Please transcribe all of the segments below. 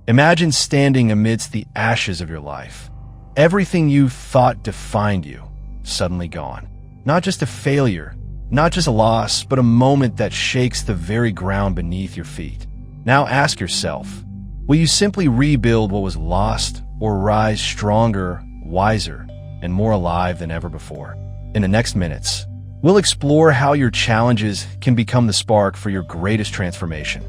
Imagine standing amidst the ashes of your life. Everything you thought defined you, suddenly gone. Not just a failure, not just a loss, but a moment that shakes the very ground beneath your feet. Now ask yourself, will you simply rebuild what was lost or rise stronger, wiser, and more alive than ever before? In the next minutes, we'll explore how your challenges can become the spark for your greatest transformation.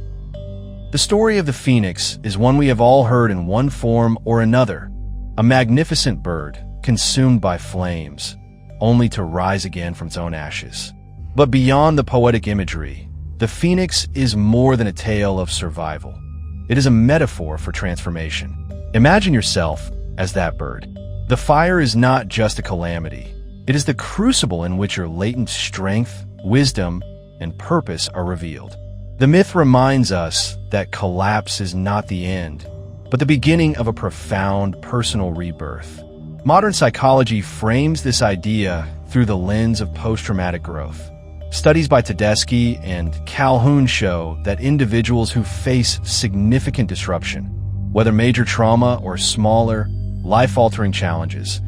The story of the phoenix is one we have all heard in one form or another. A magnificent bird consumed by flames, only to rise again from its own ashes. But beyond the poetic imagery, the phoenix is more than a tale of survival. It is a metaphor for transformation. Imagine yourself as that bird. The fire is not just a calamity. It is the crucible in which your latent strength, wisdom, and purpose are revealed. The myth reminds us that collapse is not the end, but the beginning of a profound personal rebirth. Modern psychology frames this idea through the lens of post-traumatic growth. Studies by Tedeschi and Calhoun show that individuals who face significant disruption, whether major trauma or smaller, life-altering challenges,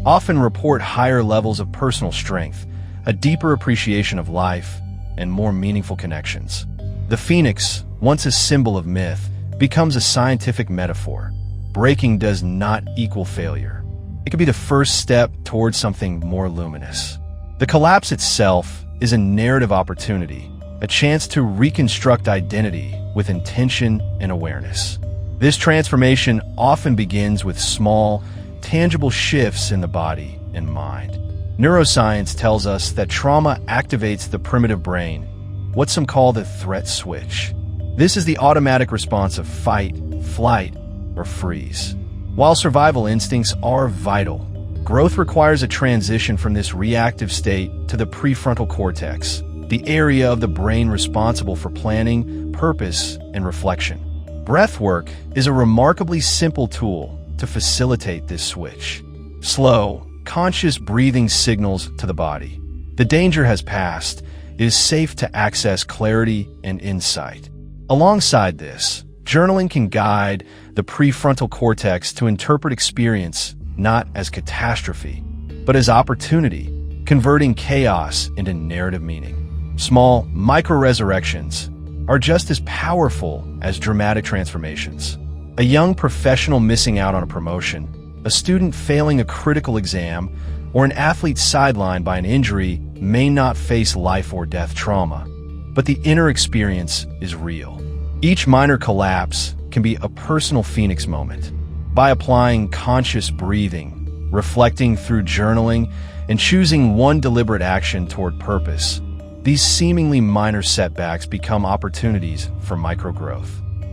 often report higher levels of personal strength, a deeper appreciation of life, and more meaningful connections. The phoenix, once a symbol of myth, becomes a scientific metaphor. Breaking does not equal failure. It could be the first step towards something more luminous. The collapse itself is a narrative opportunity, a chance to reconstruct identity with intention and awareness. This transformation often begins with small, tangible shifts in the body and mind. Neuroscience tells us that trauma activates the primitive brain, what some call the threat switch. This is the automatic response of fight, flight, or freeze. While survival instincts are vital, growth requires a transition from this reactive state to the prefrontal cortex, the area of the brain responsible for planning, purpose, and reflection. Breathwork is a remarkably simple tool to facilitate this switch. Slow, conscious breathing signals to the body. The danger has passed. It is safe to access clarity and insight. Alongside this, journaling can guide the prefrontal cortex to interpret experience not as catastrophe, but as opportunity, converting chaos into narrative meaning. Small, micro-resurrections are just as powerful as dramatic transformations. A young professional missing out on a promotion, a student failing a critical exam, or an athlete sidelined by an injury may not face life or death trauma, but the inner experience is real. Each minor collapse can be a personal phoenix moment. By applying conscious breathing, reflecting through journaling, and choosing one deliberate action toward purpose, these seemingly minor setbacks become opportunities for microgrowth.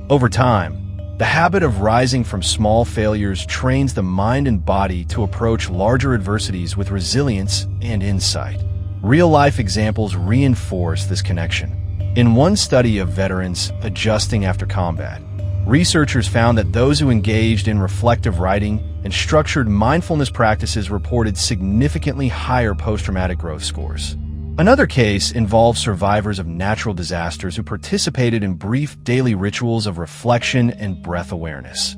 Over time, the habit of rising from small failures trains the mind and body to approach larger adversities with resilience and insight. Real-life examples reinforce this connection. In one study of veterans adjusting after combat, researchers found that those who engaged in reflective writing and structured mindfulness practices reported significantly higher post-traumatic growth scores. Another case involved survivors of natural disasters who participated in brief daily rituals of reflection and breath awareness.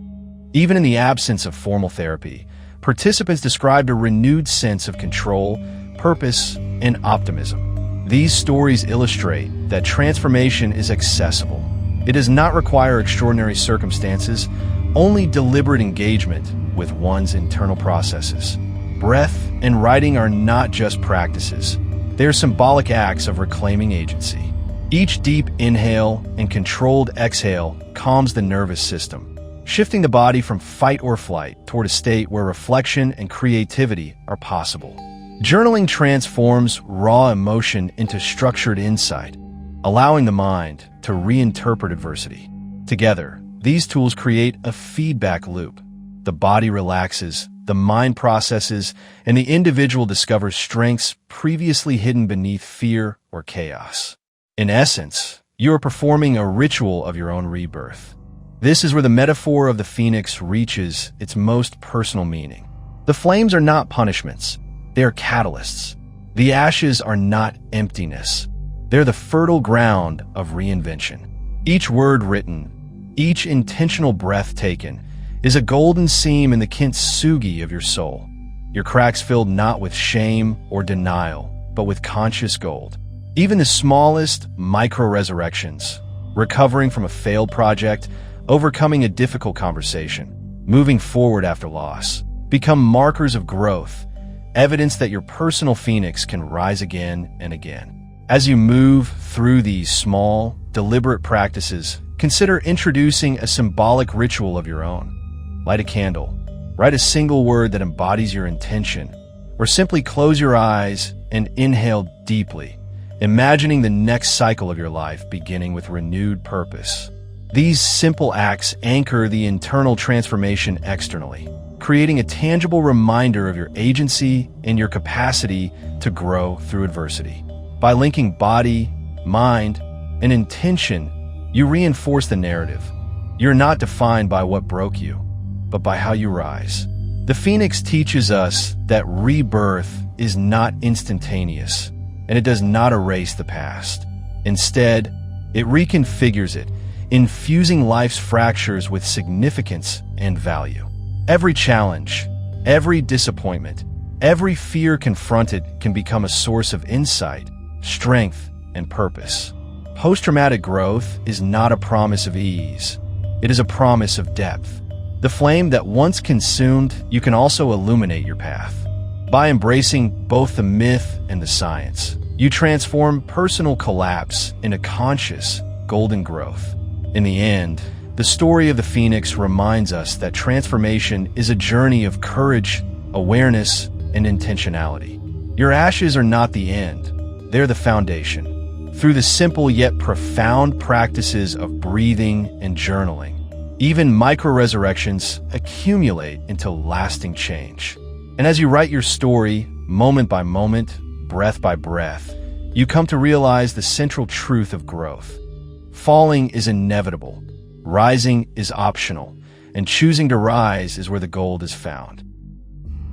Even in the absence of formal therapy, participants described a renewed sense of control, purpose, and optimism. These stories illustrate that transformation is accessible. It does not require extraordinary circumstances, only deliberate engagement with one's internal processes. Breath and writing are not just practices. They are symbolic acts of reclaiming agency. Each deep inhale and controlled exhale calms the nervous system, shifting the body from fight or flight toward a state where reflection and creativity are possible. Journaling transforms raw emotion into structured insight, allowing the mind to reinterpret adversity. Together, these tools create a feedback loop. The body relaxes, the mind processes, and the individual discovers strengths previously hidden beneath fear or chaos. In essence, you are performing a ritual of your own rebirth. This is where the metaphor of the phoenix reaches its most personal meaning. The flames are not punishments. They are catalysts. The ashes are not emptiness. They're the fertile ground of reinvention. Each word written, Each intentional breath taken is a golden seam in the kintsugi of your soul. Your cracks filled not with shame or denial, but with conscious gold. Even the smallest micro-resurrections, recovering from a failed project, overcoming a difficult conversation, moving forward after loss, become markers of growth, evidence that your personal phoenix can rise again and again. As you move through these small, deliberate practices, consider introducing a symbolic ritual of your own. Light a candle, write a single word that embodies your intention, or simply close your eyes and inhale deeply, imagining the next cycle of your life beginning with renewed purpose. These simple acts anchor the internal transformation externally, creating a tangible reminder of your agency and your capacity to grow through adversity. By linking body, mind, and intention, you reinforce the narrative. You're not defined by what broke you, but by how you rise. The Phoenix teaches us that rebirth is not instantaneous, and it does not erase the past. Instead, it reconfigures it, infusing life's fractures with significance and value. Every challenge, every disappointment, every fear confronted can become a source of insight, strength, and purpose. Post-traumatic growth is not a promise of ease. It is a promise of depth. The flame that once consumed, you can also illuminate your path. By embracing both the myth and the science, you transform personal collapse into conscious, golden growth. In the end, the story of the Phoenix reminds us that transformation is a journey of courage, awareness, and intentionality. Your ashes are not the end. They're the foundation. Through the simple yet profound practices of breathing and journaling, even micro-resurrections accumulate into lasting change. And as you write your story, moment by moment, breath by breath, you come to realize the central truth of growth. Falling is inevitable, rising is optional, and choosing to rise is where the gold is found.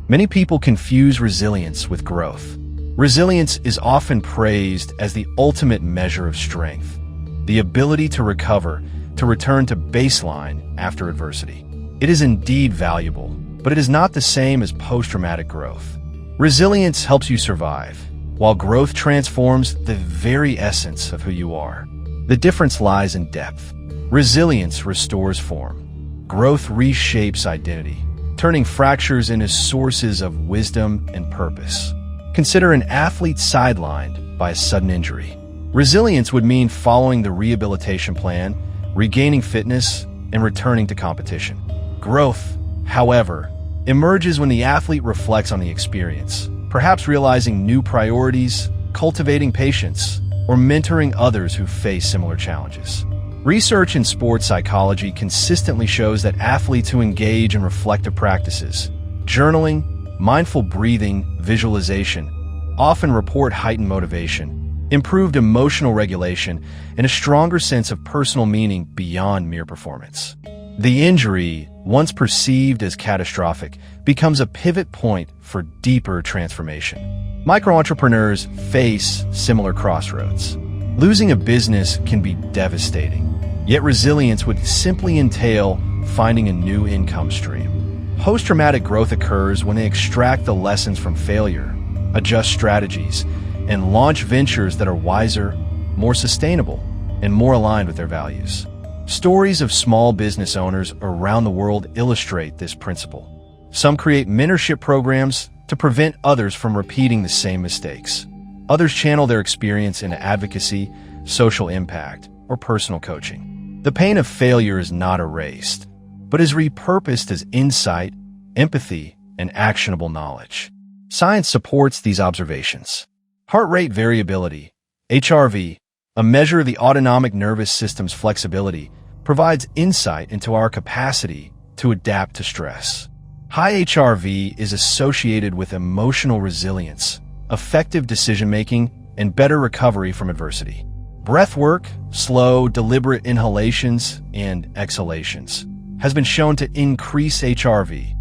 Many people confuse resilience with growth. Resilience is often praised as the ultimate measure of strength, the ability to recover, to return to baseline after adversity. It is indeed valuable, but it is not the same as post-traumatic growth. Resilience helps you survive, while growth transforms the very essence of who you are. The difference lies in depth. Resilience restores form. Growth reshapes identity, turning fractures into sources of wisdom and purpose. Consider an athlete sidelined by a sudden injury. Resilience would mean following the rehabilitation plan, regaining fitness, and returning to competition. Growth, however, emerges when the athlete reflects on the experience, perhaps realizing new priorities, cultivating patience, or mentoring others who face similar challenges. Research in sports psychology consistently shows that athletes who engage in reflective practices, journaling, mindful breathing, visualization, often report heightened motivation, improved emotional regulation, and a stronger sense of personal meaning beyond mere performance. The injury, once perceived as catastrophic, becomes a pivot point for deeper transformation. Micro-entrepreneurs face similar crossroads. Losing a business can be devastating, yet resilience would simply entail finding a new income stream. Post-traumatic growth occurs when they extract the lessons from failure, adjust strategies, and launch ventures that are wiser, more sustainable, and more aligned with their values. Stories of small business owners around the world illustrate this principle. Some create mentorship programs to prevent others from repeating the same mistakes. Others channel their experience into advocacy, social impact, or personal coaching. The pain of failure is not erased, but is repurposed as insight, empathy, and actionable knowledge. Science supports these observations. Heart rate variability, HRV, a measure of the autonomic nervous system's flexibility, provides insight into our capacity to adapt to stress. High HRV is associated with emotional resilience, effective decision-making, and better recovery from adversity. Breath work, slow, deliberate inhalations and exhalations, has been shown to increase HRV,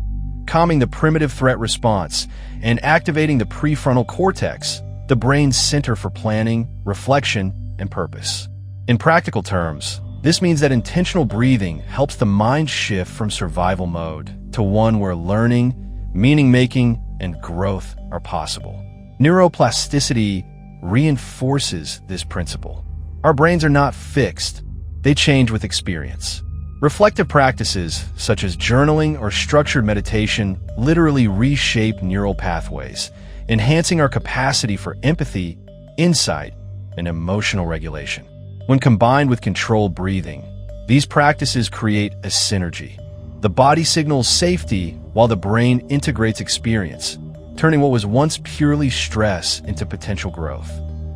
calming the primitive threat response and activating the prefrontal cortex, the brain's center for planning, reflection, and purpose. In practical terms, This means that intentional breathing helps the mind shift from survival mode to one where learning, meaning-making, and growth are possible. Neuroplasticity reinforces this principle. Our brains are not fixed. They change with experience. Reflective practices, such as journaling or structured meditation, literally reshape neural pathways, enhancing our capacity for empathy, insight, and emotional regulation. When combined with controlled breathing, these practices create a synergy. The body signals safety while the brain integrates experience, turning what was once purely stress into potential growth.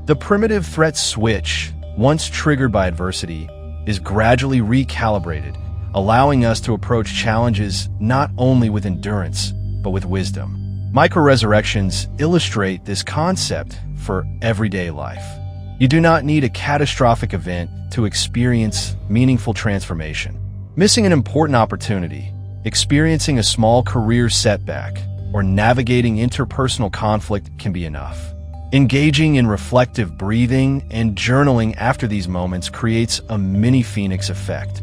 The primitive threat switch, once triggered by adversity, is gradually recalibrated, allowing us to approach challenges not only with endurance, but with wisdom. Micro-resurrections illustrate this concept for everyday life. You do not need a catastrophic event to experience meaningful transformation. Missing an important opportunity, experiencing a small career setback, or navigating interpersonal conflict can be enough. Engaging in reflective breathing and journaling after these moments creates a mini phoenix effect.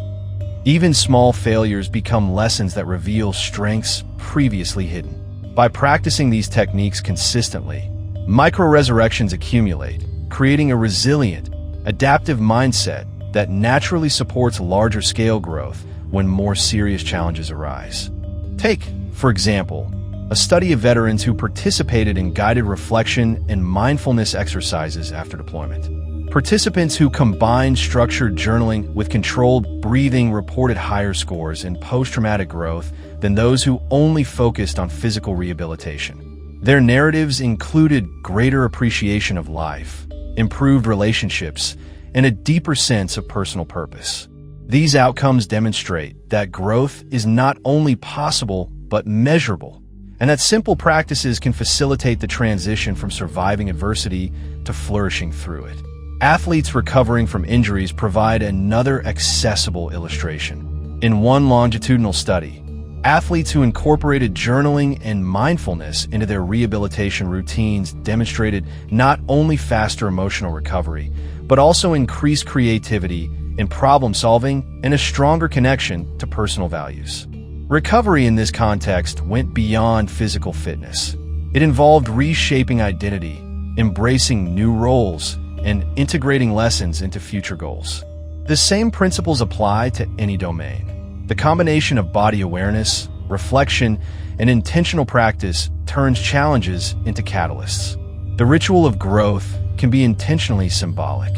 Even small failures become lessons that reveal strengths previously hidden. By practicing these techniques consistently, micro-resurrections accumulate, creating a resilient, adaptive mindset that naturally supports larger-scale growth when more serious challenges arise. Take, for example, a study of veterans who participated in guided reflection and mindfulness exercises after deployment. Participants who combined structured journaling with controlled breathing reported higher scores in post-traumatic growth than those who only focused on physical rehabilitation. Their narratives included greater appreciation of life, improved relationships, and a deeper sense of personal purpose. These outcomes demonstrate that growth is not only possible but measurable, and that simple practices can facilitate the transition from surviving adversity to flourishing through it. Athletes recovering from injuries provide another accessible illustration. In one longitudinal study, athletes who incorporated journaling and mindfulness into their rehabilitation routines demonstrated not only faster emotional recovery, but also increased creativity in problem solving and a stronger connection to personal values. Recovery in this context went beyond physical fitness. It involved reshaping identity, embracing new roles, and integrating lessons into future goals. The same principles apply to any domain. The combination of body awareness, reflection, and intentional practice turns challenges into catalysts. The ritual of growth can be intentionally symbolic.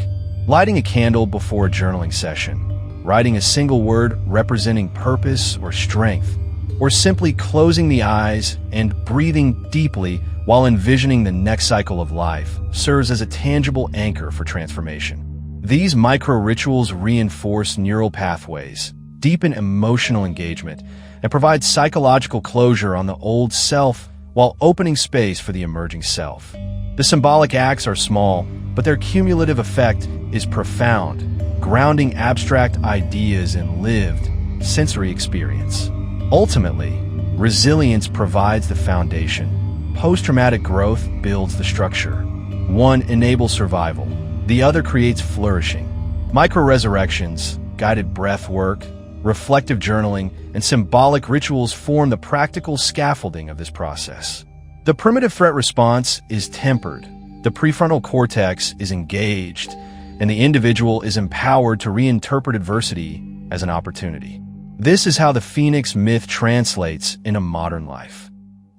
Lighting a candle before a journaling session, writing a single word representing purpose or strength, or simply closing the eyes and breathing deeply while envisioning the next cycle of life serves as a tangible anchor for transformation. These micro-rituals reinforce neural pathways, deepen emotional engagement, and provide psychological closure on the old self while opening space for the emerging self. The symbolic acts are small, but their cumulative effect is profound, grounding abstract ideas in lived, sensory experience. Ultimately, resilience provides the foundation. Post-traumatic growth builds the structure. One enables survival, the other creates flourishing. Micro-resurrections, guided breath work, reflective journaling, and symbolic rituals form the practical scaffolding of this process. The primitive threat response is tempered, the prefrontal cortex is engaged, and the individual is empowered to reinterpret adversity as an opportunity. This is how the Phoenix myth translates into modern life.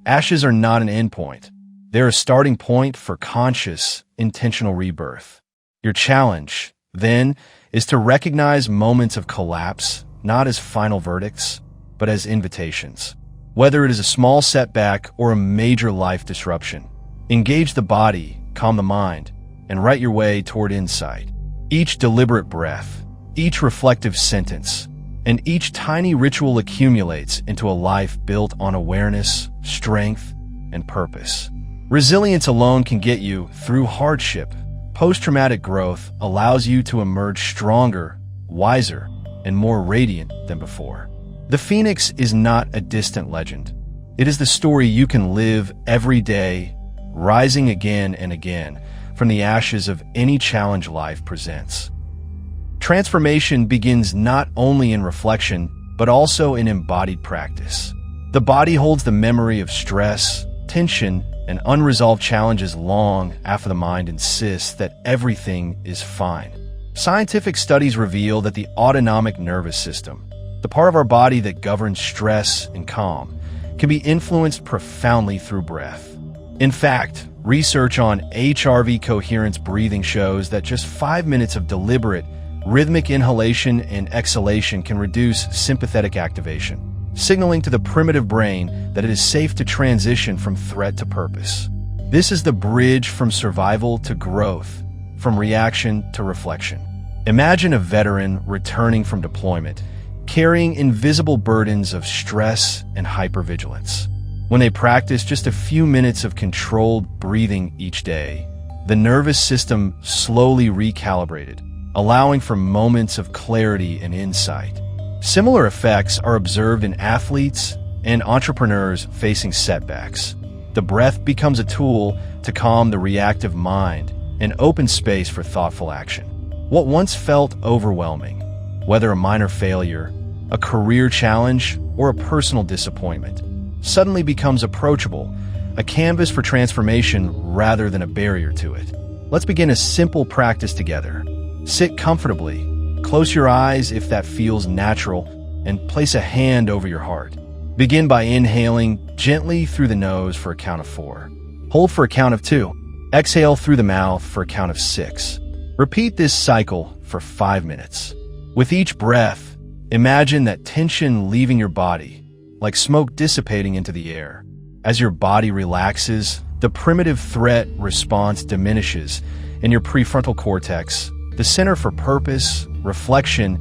Ashes are not an endpoint. They're a starting point for conscious, intentional rebirth. Your challenge, then, is to recognize moments of collapse not as final verdicts, but as invitations. Whether it is a small setback or a major life disruption, engage the body, calm the mind, and write your way toward insight. Each deliberate breath, each reflective sentence, and each tiny ritual accumulates into a life built on awareness, strength, and purpose. Resilience alone can get you through hardship. Post-traumatic growth allows you to emerge stronger, wiser, and more radiant than before. The Phoenix is not a distant legend. It is the story you can live every day, rising again and again from the ashes of any challenge life presents. Transformation begins not only in reflection, but also in embodied practice. The body holds the memory of stress, tension, and unresolved challenges long after the mind insists that everything is fine. Scientific studies reveal that the autonomic nervous system, the part of our body that governs stress and calm, can be influenced profoundly through breath. In fact, research on HRV coherence breathing shows that just 5 minutes of deliberate, rhythmic inhalation and exhalation can reduce sympathetic activation, signaling to the primitive brain that it is safe to transition from threat to purpose. This is the bridge from survival to growth, from reaction to reflection. Imagine a veteran returning from deployment, carrying invisible burdens of stress and hypervigilance. When they practice just a few minutes of controlled breathing each day, the nervous system slowly recalibrated, allowing for moments of clarity and insight. Similar effects are observed in athletes and entrepreneurs facing setbacks. The breath becomes a tool to calm the reactive mind and open space for thoughtful action. What once felt overwhelming, whether a minor failure, a career challenge, or a personal disappointment, suddenly becomes approachable, a canvas for transformation rather than a barrier to it. Let's begin a simple practice together. Sit comfortably, close your eyes if that feels natural, and place a hand over your heart. Begin by inhaling gently through the nose for a count of 4. Hold for a count of 2. Exhale through the mouth for a count of 6. Repeat this cycle for 5 minutes. With each breath, imagine that tension leaving your body, like smoke dissipating into the air. As your body relaxes, the primitive threat response diminishes, and your prefrontal cortex, the center for purpose, reflection,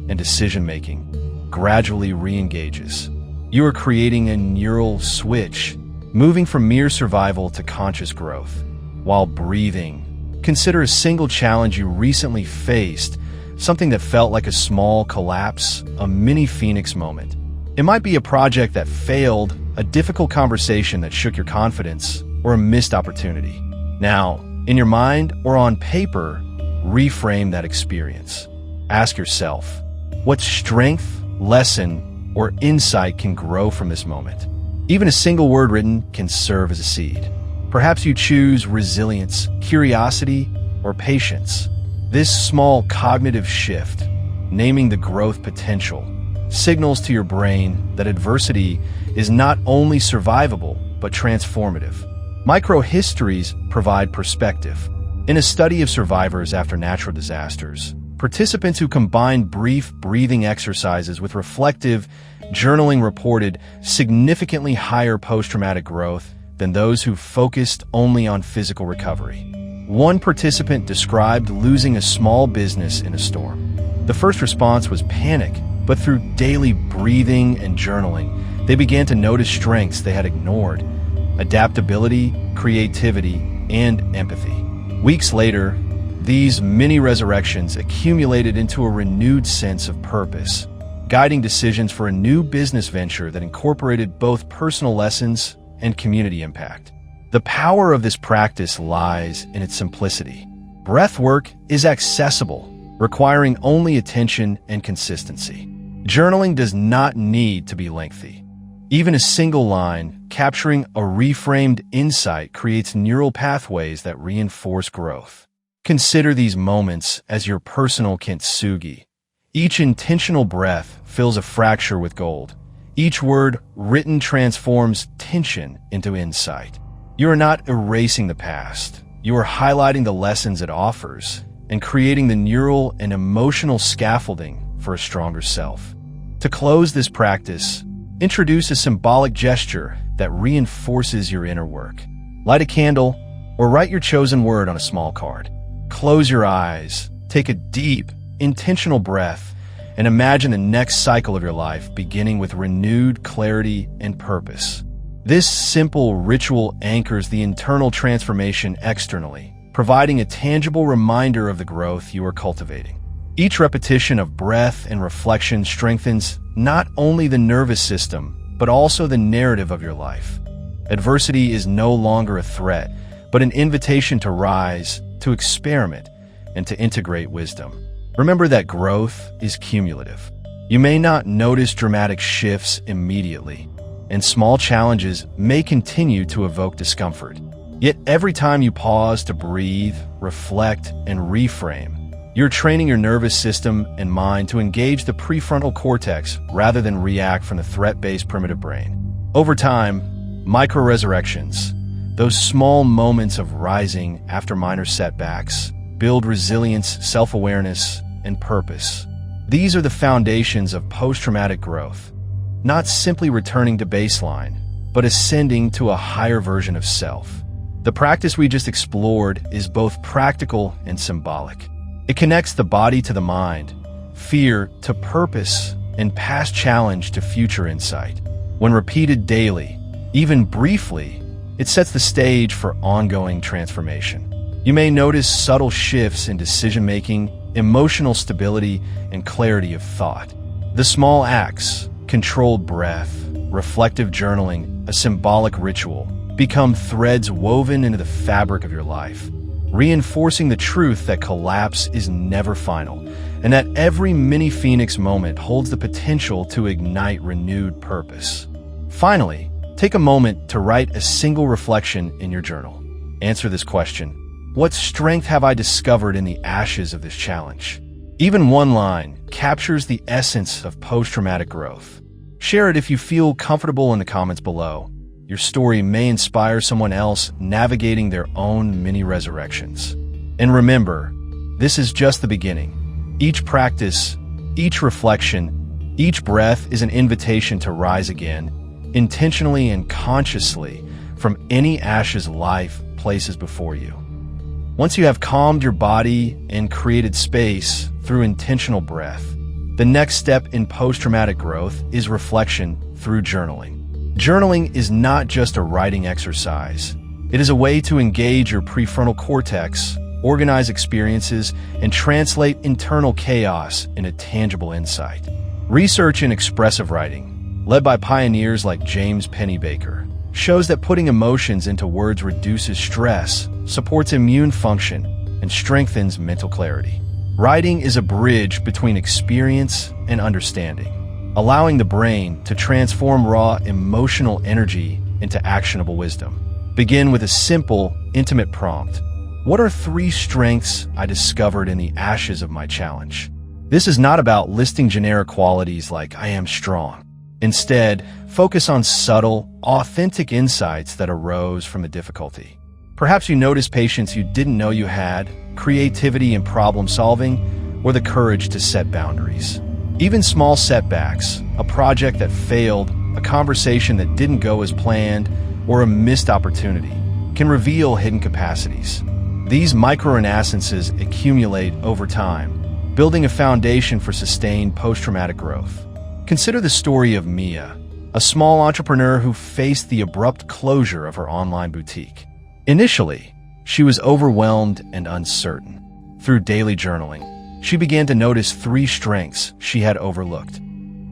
and decision-making, gradually re-engages. You are creating a neural switch, moving from mere survival to conscious growth. While breathing, consider a single challenge you recently faced, something that felt like a small collapse, a mini phoenix moment. It might be a project that failed, a difficult conversation that shook your confidence, or a missed opportunity. Now, in your mind or on paper, reframe that experience. Ask yourself, what strength, lesson, or insight can grow from this moment? Even a single word written can serve as a seed. Perhaps you choose resilience, curiosity, or patience. This small cognitive shift, naming the growth potential, signals to your brain that adversity is not only survivable, but transformative. Microhistories provide perspective. In a study of survivors after natural disasters, participants who combined brief breathing exercises with reflective journaling reported significantly higher post-traumatic growth than those who focused only on physical recovery. One participant described losing a small business in a storm. The first response was panic, but through daily breathing and journaling, they began to notice strengths they had ignored: adaptability, creativity, and empathy. Weeks later, these mini-resurrections accumulated into a renewed sense of purpose, guiding decisions for a new business venture that incorporated both personal lessons and community impact. The power of this practice lies in its simplicity. Breathwork is accessible, requiring only attention and consistency. Journaling does not need to be lengthy. Even a single line, capturing a reframed insight, creates neural pathways that reinforce growth. Consider these moments as your personal kintsugi. Each intentional breath fills a fracture with gold. Each word written transforms tension into insight. You are not erasing the past. You are highlighting the lessons it offers and creating the neural and emotional scaffolding for a stronger self. To close this practice, introduce a symbolic gesture that reinforces your inner work. Light a candle or write your chosen word on a small card. Close your eyes, take a deep, intentional breath, and imagine the next cycle of your life beginning with renewed clarity and purpose. This simple ritual anchors the internal transformation externally, providing a tangible reminder of the growth you are cultivating. Each repetition of breath and reflection strengthens not only the nervous system, but also the narrative of your life. Adversity is no longer a threat, but an invitation to rise, to experiment, and to integrate wisdom. Remember that growth is cumulative. You may not notice dramatic shifts immediately, and small challenges may continue to evoke discomfort. Yet every time you pause to breathe, reflect, and reframe, you're training your nervous system and mind to engage the prefrontal cortex rather than react from the threat-based primitive brain. Over time, micro-resurrections, those small moments of rising after minor setbacks, build resilience, self-awareness, and purpose. These are the foundations of post-traumatic growth, not simply returning to baseline, but ascending to a higher version of self. The practice we just explored is both practical and symbolic. It connects the body to the mind, fear to purpose, and past challenge to future insight. When repeated daily, even briefly, it sets the stage for ongoing transformation. You may notice subtle shifts in decision-making, emotional stability, and clarity of thought. The small acts, controlled breath, reflective journaling, a symbolic ritual, become threads woven into the fabric of your life, reinforcing the truth that collapse is never final, and that every mini phoenix moment holds the potential to ignite renewed purpose. Finally, take a moment to write a single reflection in your journal. Answer this question: what strength have I discovered in the ashes of this challenge? Even one line captures the essence of post-traumatic growth. Share it if you feel comfortable in the comments below. Your story may inspire someone else navigating their own mini-resurrections. And remember, this is just the beginning. Each practice, each reflection, each breath is an invitation to rise again, intentionally and consciously, from any ashes life places before you. Once you have calmed your body and created space through intentional breath, the next step in post-traumatic growth is reflection through journaling. Journaling is not just a writing exercise. It is a way to engage your prefrontal cortex, organize experiences, and translate internal chaos into tangible insight. Research in expressive writing, led by pioneers like James Pennebaker, shows that putting emotions into words reduces stress, supports immune function, and strengthens mental clarity. Writing is a bridge between experience and understanding, allowing the brain to transform raw emotional energy into actionable wisdom. Begin with a simple, intimate prompt. What are 3 strengths I discovered in the ashes of my challenge? This is not about listing generic qualities like I am strong. Instead, focus on subtle, authentic insights that arose from the difficulty. Perhaps you noticed patience you didn't know you had, creativity in problem solving, or the courage to set boundaries. Even small setbacks, a project that failed, a conversation that didn't go as planned, or a missed opportunity, can reveal hidden capacities. These micro-renaissances accumulate over time, building a foundation for sustained post-traumatic growth. Consider the story of Mia, a small entrepreneur who faced the abrupt closure of her online boutique. Initially, she was overwhelmed and uncertain. Through daily journaling, she began to notice 3 strengths she had overlooked: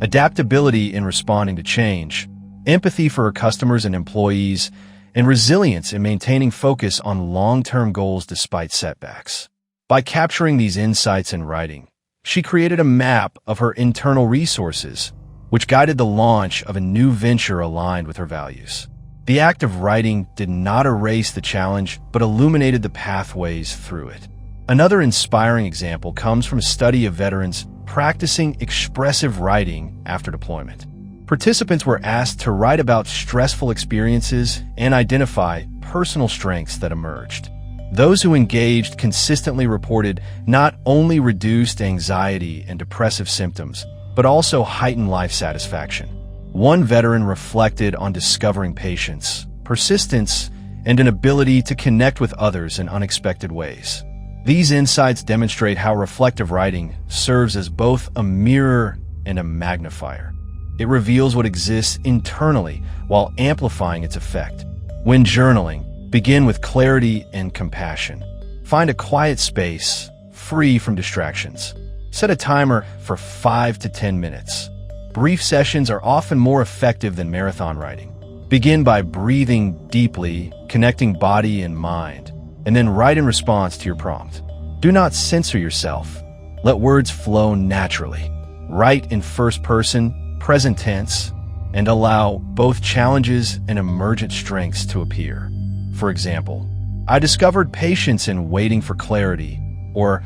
adaptability in responding to change, empathy for her customers and employees, and resilience in maintaining focus on long-term goals despite setbacks. By capturing these insights in writing, she created a map of her internal resources, which guided the launch of a new venture aligned with her values. The act of writing did not erase the challenge, but illuminated the pathways through it. Another inspiring example comes from a study of veterans practicing expressive writing after deployment. Participants were asked to write about stressful experiences and identify personal strengths that emerged. Those who engaged consistently reported not only reduced anxiety and depressive symptoms, but also heightened life satisfaction. One veteran reflected on discovering patience, persistence, and an ability to connect with others in unexpected ways. These insights demonstrate how reflective writing serves as both a mirror and a magnifier. It reveals what exists internally while amplifying its effect. When journaling, begin with clarity and compassion. Find a quiet space, free from distractions. Set a timer for 5 to 10 minutes. Brief sessions are often more effective than marathon writing. Begin by breathing deeply, connecting body and mind, and then write in response to your prompt. Do not censor yourself. Let words flow naturally. Write in first person, present tense, and allow both challenges and emergent strengths to appear. For example, I discovered patience in waiting for clarity, or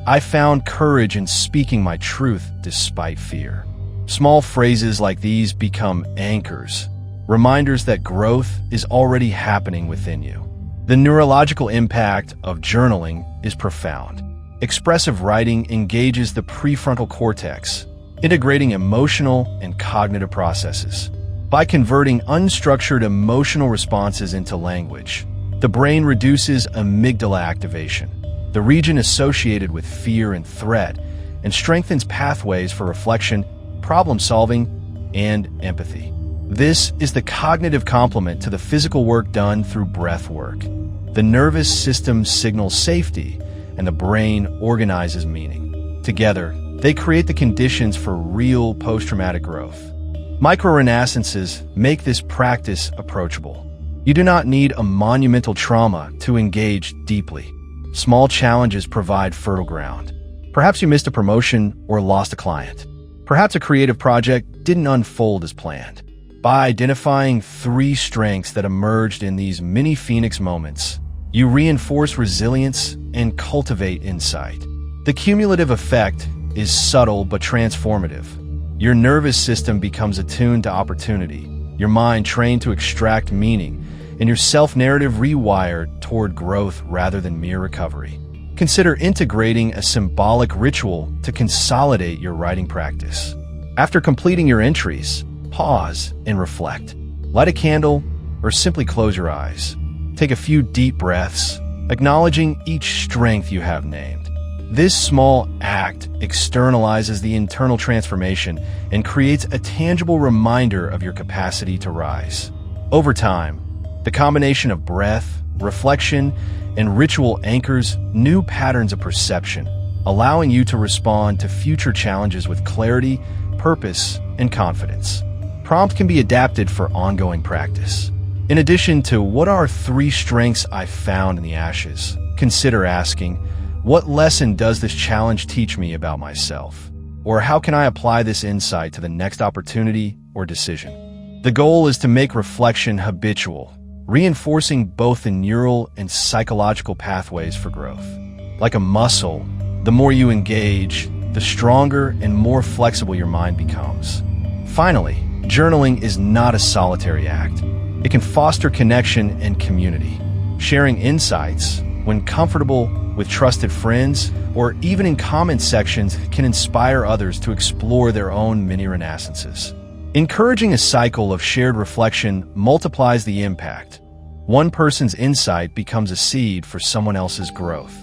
I found courage in speaking my truth despite fear. Small phrases like these become anchors, reminders that growth is already happening within you. The neurological impact of journaling is profound. Expressive writing engages the prefrontal cortex, integrating emotional and cognitive processes. By converting unstructured emotional responses into language, the brain reduces amygdala activation, the region associated with fear and threat, and strengthens pathways for reflection, problem-solving, and empathy. This is the cognitive complement to the physical work done through breath work. The nervous system signals safety, and the brain organizes meaning. Together, they create the conditions for real post-traumatic growth. Micro-renaissances make this practice approachable. You do not need a monumental trauma to engage deeply. Small challenges provide fertile ground. Perhaps you missed a promotion or lost a client. Perhaps a creative project didn't unfold as planned. By identifying 3 strengths that emerged in these mini phoenix moments, you reinforce resilience and cultivate insight. The cumulative effect is subtle but transformative. Your nervous system becomes attuned to opportunity, your mind trained to extract meaning, and your self-narrative rewired toward growth rather than mere recovery. Consider integrating a symbolic ritual to consolidate your writing practice. After completing your entries, pause and reflect. Light a candle or simply close your eyes. Take a few deep breaths, acknowledging each strength you have named. This small act externalizes the internal transformation and creates a tangible reminder of your capacity to rise. Over time, the combination of breath, reflection, and ritual anchors new patterns of perception, allowing you to respond to future challenges with clarity, purpose, and confidence. Prompt can be adapted for ongoing practice. In addition to what are 3 strengths I found in the ashes, consider asking, what lesson does this challenge teach me about myself? Or how can I apply this insight to the next opportunity or decision? The goal is to make reflection habitual, reinforcing both the neural and psychological pathways for growth. Like a muscle, the more you engage, the stronger and more flexible your mind becomes. Finally, journaling is not a solitary act. It can foster connection and community. Sharing insights, when comfortable with trusted friends, or even in comment sections, can inspire others to explore their own mini renaissances. Encouraging a cycle of shared reflection multiplies the impact. One person's insight becomes a seed for someone else's growth.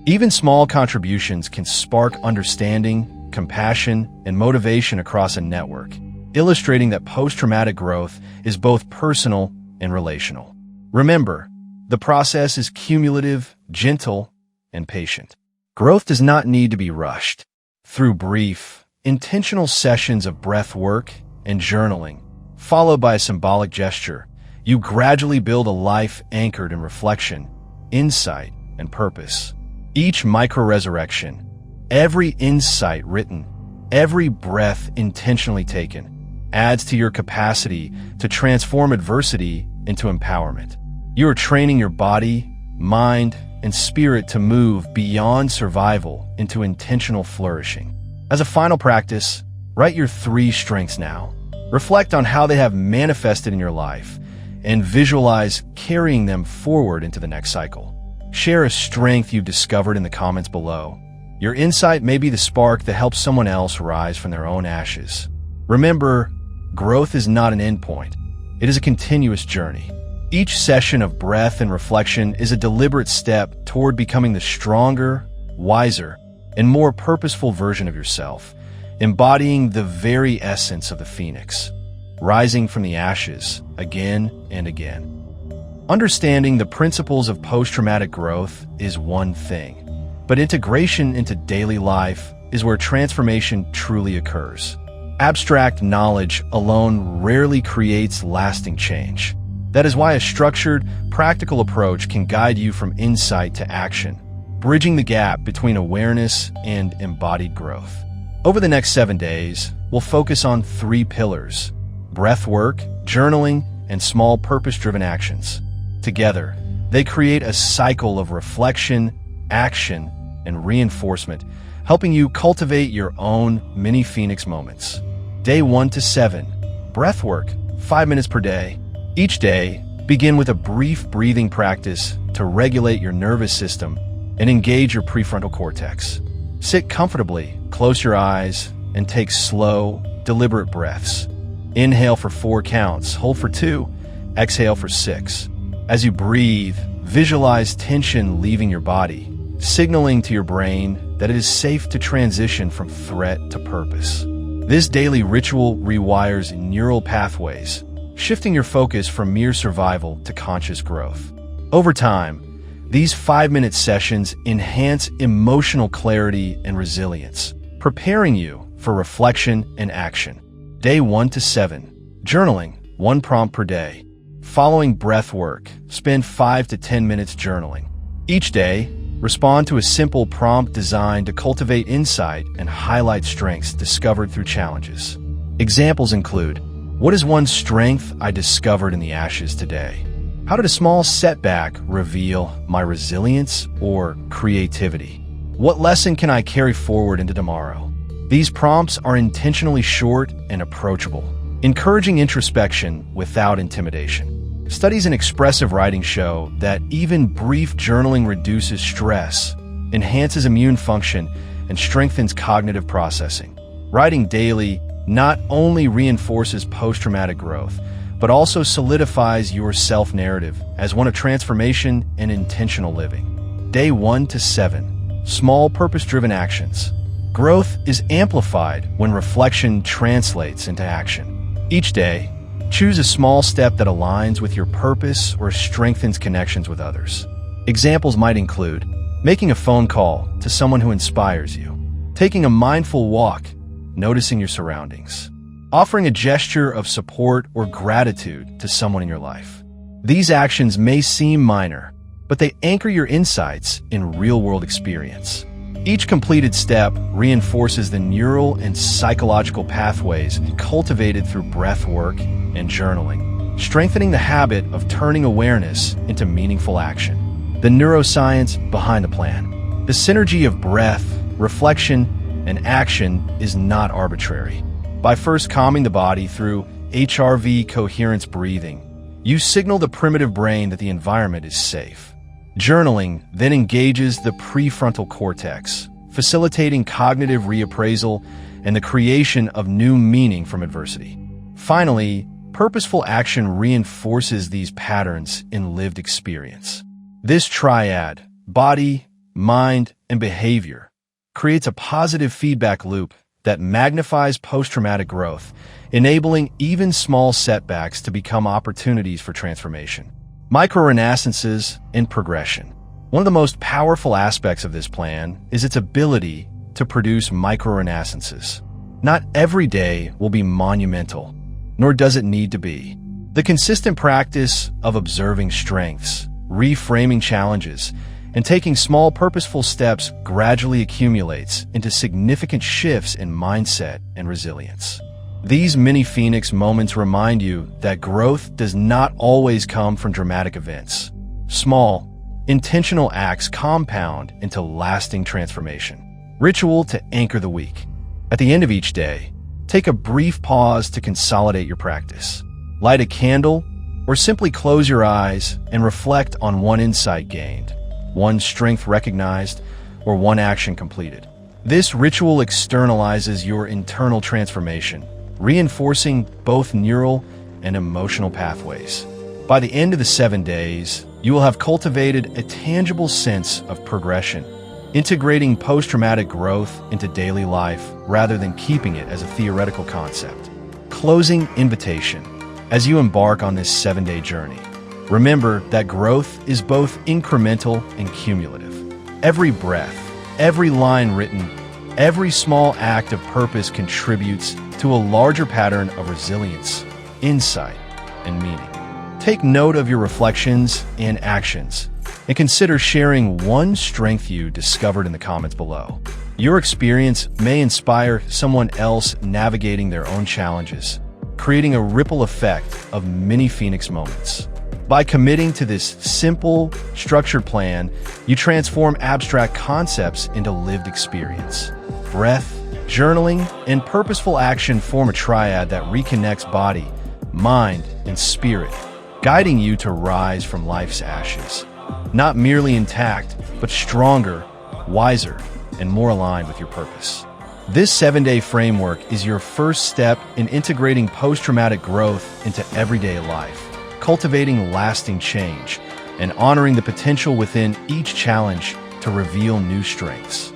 Even small contributions can spark understanding, compassion, and motivation across a network, illustrating that post-traumatic growth is both personal and relational. Remember, the process is cumulative, gentle, and patient. Growth does not need to be rushed. Through brief, intentional sessions of breath work and journaling, followed by a symbolic gesture, you gradually build a life anchored in reflection, insight, and purpose. Each micro-resurrection, every insight written, every breath intentionally taken, adds to your capacity to transform adversity into empowerment. You are training your body, mind, and spirit to move beyond survival into intentional flourishing. As a final practice, write your 3 strengths now. Reflect on how they have manifested in your life and visualize carrying them forward into the next cycle. Share a strength you've discovered in the comments below. Your insight may be the spark that helps someone else rise from their own ashes. Remember, growth is not an endpoint. It is a continuous journey. Each session of breath and reflection is a deliberate step toward becoming the stronger, wiser, and more purposeful version of yourself, embodying the very essence of the phoenix, rising from the ashes again and again. Understanding the principles of post-traumatic growth is one thing, but integration into daily life is where transformation truly occurs. Abstract knowledge alone rarely creates lasting change. That is why a structured, practical approach can guide you from insight to action, bridging the gap between awareness and embodied growth. Over the next 7 days, we'll focus on 3 pillars: breath work, journaling, and small purpose-driven actions. Together, they create a cycle of reflection, action, and reinforcement, helping you cultivate your own mini Phoenix moments. Day 1 to 7, breath work, 5 minutes per day. Each day, begin with a brief breathing practice to regulate your nervous system and engage your prefrontal cortex. Sit comfortably, close your eyes, and take slow, deliberate breaths. Inhale for 4 counts, hold for 2, exhale for 6. As you breathe, visualize tension leaving your body, signaling to your brain that it is safe to transition from threat to purpose. This daily ritual rewires neural pathways, shifting your focus from mere survival to conscious growth. Over time, these 5-minute sessions enhance emotional clarity and resilience, preparing you for reflection and action. Day 1 to 7, journaling, 1 prompt per day. Following breath work, spend 5 to 10 minutes journaling. Each day, respond to a simple prompt designed to cultivate insight and highlight strengths discovered through challenges. Examples include: what is one strength I discovered in the ashes today? How did a small setback reveal my resilience or creativity? What lesson can I carry forward into tomorrow? These prompts are intentionally short and approachable, encouraging introspection without intimidation. Studies in expressive writing show that even brief journaling reduces stress, enhances immune function, and strengthens cognitive processing. Writing daily not only reinforces post-traumatic growth, but also solidifies your self-narrative as one of transformation and intentional living. Day 1 to 7, small purpose-driven actions. Growth is amplified when reflection translates into action. Each day, choose a small step that aligns with your purpose or strengthens connections with others. Examples might include making a phone call to someone who inspires you, taking a mindful walk, noticing your surroundings, offering a gesture of support or gratitude to someone in your life. These actions may seem minor, but they anchor your insights in real-world experience. Each completed step reinforces the neural and psychological pathways cultivated through breath work and journaling, strengthening the habit of turning awareness into meaningful action. The neuroscience behind the plan. The synergy of breath, reflection, and action is not arbitrary. By first calming the body through HRV coherence breathing, you signal the primitive brain that the environment is safe. Journaling then engages the prefrontal cortex, facilitating cognitive reappraisal and the creation of new meaning from adversity. Finally, purposeful action reinforces these patterns in lived experience. This triad, body, mind, and behavior, creates a positive feedback loop that magnifies post-traumatic growth, enabling even small setbacks to become opportunities for transformation. Micro-renaissances and progression. One of the most powerful aspects of this plan is its ability to produce micro-renaissances. Not every day will be monumental, nor does it need to be. The consistent practice of observing strengths, reframing challenges, and taking small purposeful steps gradually accumulates into significant shifts in mindset and resilience. These mini Phoenix moments remind you that growth does not always come from dramatic events. Small, intentional acts compound into lasting transformation. Ritual to anchor the week. At the end of each day, take a brief pause to consolidate your practice. Light a candle, or simply close your eyes and reflect on one insight gained, one strength recognized, or one action completed. This ritual externalizes your internal transformation, reinforcing both neural and emotional pathways. By the end of the 7 days, you will have cultivated a tangible sense of progression, integrating post-traumatic growth into daily life rather than keeping it as a theoretical concept. Closing invitation. As you embark on this 7-day journey, remember that growth is both incremental and cumulative. Every breath, every line written, every small act of purpose contributes to a larger pattern of resilience, insight, and meaning. Take note of your reflections and actions, and consider sharing one strength you discovered in the comments below. Your experience may inspire someone else navigating their own challenges, creating a ripple effect of mini Phoenix moments. By committing to this simple, structured plan, you transform abstract concepts into lived experience. Breath, journaling, and purposeful action form a triad that reconnects body, mind, and spirit, guiding you to rise from life's ashes, not merely intact, but stronger, wiser, and more aligned with your purpose. This 7-day framework is your first step in integrating post-traumatic growth into everyday life, cultivating lasting change, and honoring the potential within each challenge to reveal new strengths.